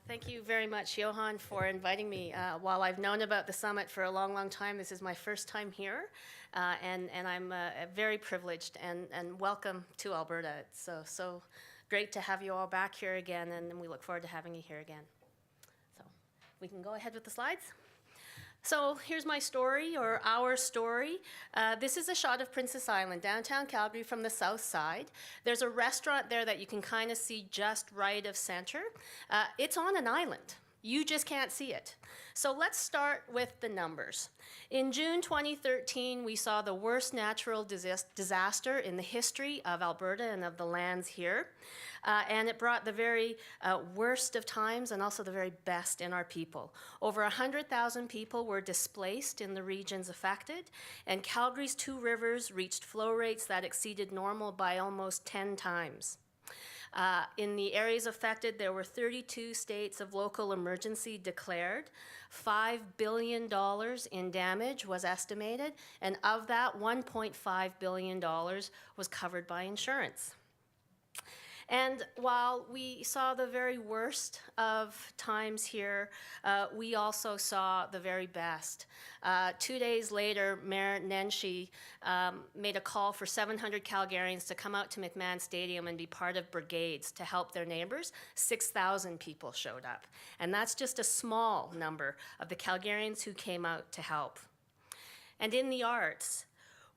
Thank you very much, Johan, for inviting me. While I've known about the summit for a long, long time, this is my first time here, and I'm very privileged and welcome to Alberta. It's so great to have you all back here again, and we look forward to having you here again. So we can go ahead with the slides. So here's my story, or our story. This is a shot of Princess Island, downtown Calgary from the south side. There's a restaurant there that you can kind of see just right of center. It's on an island. You just can't see it. So let's start with the numbers. In June 2013, we saw the worst natural disaster in the history of Alberta and of the lands here. And it brought the very worst of times and also the very best in our people. Over 100,000 people were displaced in the regions affected, and Calgary's two rivers reached flow rates that exceeded normal by almost 10 times. In the areas affected, there were 32 states of local emergency declared. $5 billion in damage was estimated, and of that, $1.5 billion was covered by insurance. And while we saw the very worst of times here, we also saw the very best. 2 days later, Mayor Nenshi made a call for 700 Calgarians to come out to McMahon Stadium and be part of brigades to help their neighbors. 6,000 people showed up. And that's just a small number of the Calgarians who came out to help. And in the arts,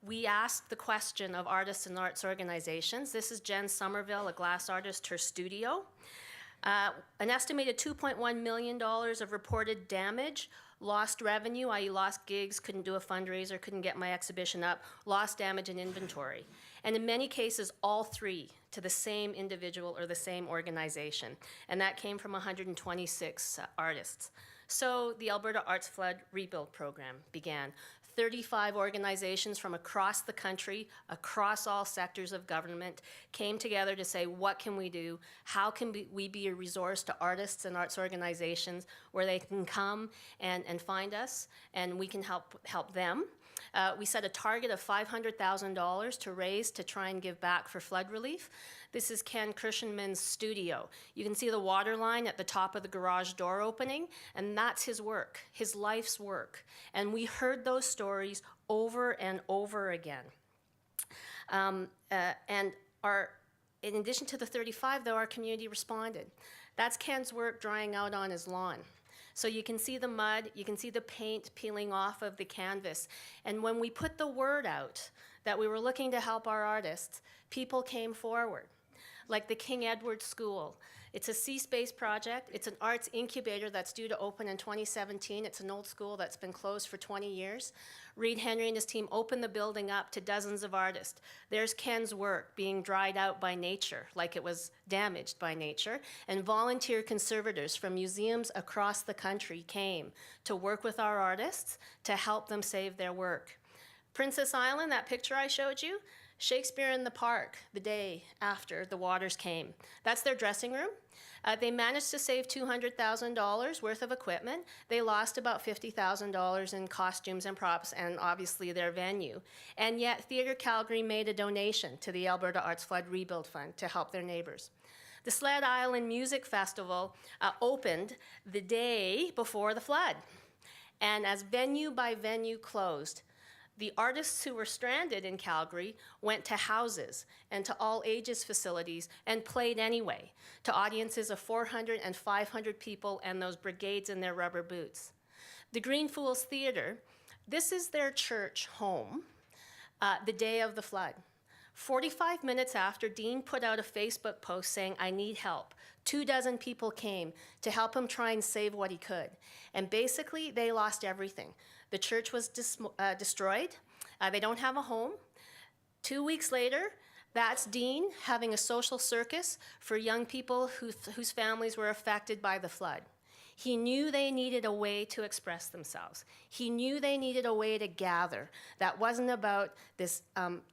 we asked the question of artists and arts organizations. This is Jen Somerville, a glass artist, her studio. An estimated $2.1 million of reported damage, lost revenue, i.e. lost gigs, couldn't do a fundraiser, couldn't get my exhibition up, lost damage in inventory. And in many cases, all three to the same individual or the same organization. And that came from 126 artists. So the Alberta Arts Flood Rebuild Program began. 35 organizations from across the country, across all sectors of government, came together to say, what can we do? How can we be a resource to artists and arts organizations where they can come and find us, and we can help them? We set a target of $500,000 to raise to try and give back for flood relief. This is Ken Kirschenman's studio. You can see the water line at the top of the garage door opening, and that's his work, his life's work. And we heard those stories over and over again. In addition to the 35, though, our community responded. That's Ken's work drying out on his lawn. So you can see the mud, you can see the paint peeling off of the canvas. And when we put the word out that we were looking to help our artists, people came forward, like the King Edward School. It's a C-Space project. It's an arts incubator that's due to open in 2017. It's an old school that's been closed for 20 years. Reed Henry and his team opened the building up to dozens of artists. There's Ken's work being dried out by nature, like it was damaged by nature, and volunteer conservators from museums across the country came to work with our artists to help them save their work. Princess Island, that picture I showed you, Shakespeare in the Park, the day after the waters came. That's their dressing room. They managed to save $200,000 worth of equipment. They lost about $50,000 in costumes and props, and obviously their venue. And yet Theatre Calgary made a donation to the Alberta Arts Flood Rebuild Fund to help their neighbors. The Sled Island Music Festival opened the day before the flood. And as venue by venue closed, the artists who were stranded in Calgary went to houses and to all ages facilities and played anyway to audiences of 400 and 500 people and those brigades in their rubber boots. The Green Fools Theatre, this is their church home the day of the flood. 45 minutes after, Dean put out a Facebook post saying, I need help. 24 people came to help him try and save what he could. And basically, they lost everything. The church was destroyed. They don't have a home. 2 weeks later, that's Dean having a social circus for young people whose families were affected by the flood. He knew they needed a way to express themselves. He knew they needed a way to gather that wasn't about this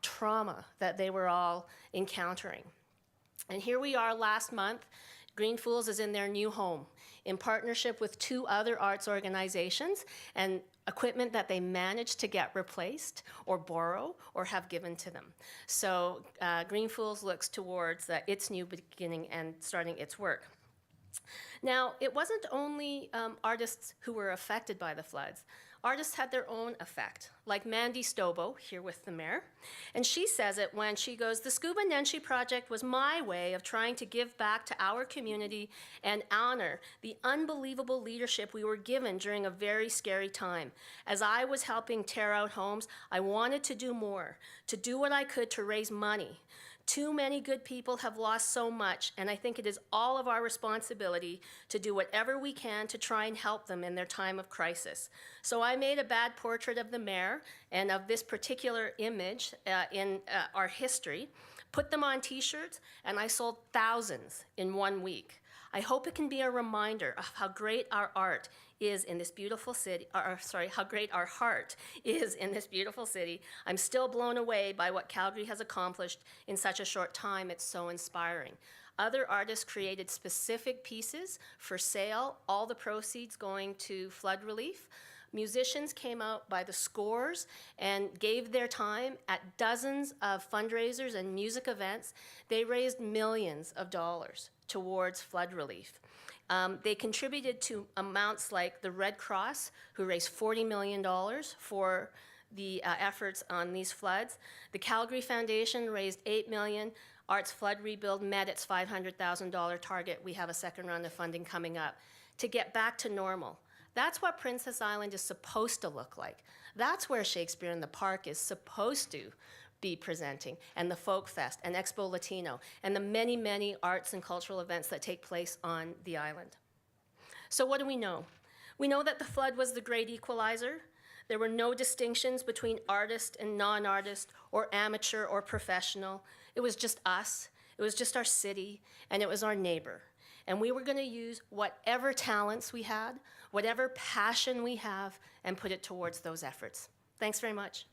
trauma that they were all encountering. And here we are last month. Green Fools is in their new home in partnership with 2 other arts organizations and equipment that they managed to get replaced or borrow or have given to them. So Green Fools looks towards its new beginning and starting its work. Now, it wasn't only artists who were affected by the floods. Artists had their own effect, like Mandy Stobo, here with the mayor. And she says it when she goes, "The Scuba Nenshi project was my way of trying to give back to our community and honor the unbelievable leadership we were given during a very scary time. As I was helping tear out homes, I wanted to do more, to do what I could to raise money. Too many good people have lost so much, and I think it is all of our responsibility to do whatever we can to try and help them in their time of crisis." So I made a bad portrait of the mayor and of this particular image in our history, put them on t-shirts, and I sold thousands in 1 week. I hope it can be a reminder of how great our art is in this beautiful city, how great our heart is in this beautiful city. I'm still blown away by what Calgary has accomplished in such a short time. It's so inspiring. Other artists created specific pieces for sale, all the proceeds going to flood relief. Musicians came out by the scores and gave their time at dozens of fundraisers and music events. They raised millions of dollars towards flood relief. They contributed to amounts like the Red Cross, who raised $40 million for the efforts on these floods. The Calgary Foundation raised $8 million. Arts Flood Rebuild met its $500,000 target. We have a second round of funding coming up to get back to normal. That's what Princess Island is supposed to look like. That's where Shakespeare in the Park is supposed to be presenting, and the Folk Fest, and Expo Latino, and the many, many arts and cultural events that take place on the island. So what do we know? We know that the flood was the great equalizer. There were no distinctions between artist and non-artist, or amateur or professional. It was just us, it was just our city, and it was our neighbor. And we were going to use whatever talents we had, whatever passion we have, and put it towards those efforts. Thanks very much.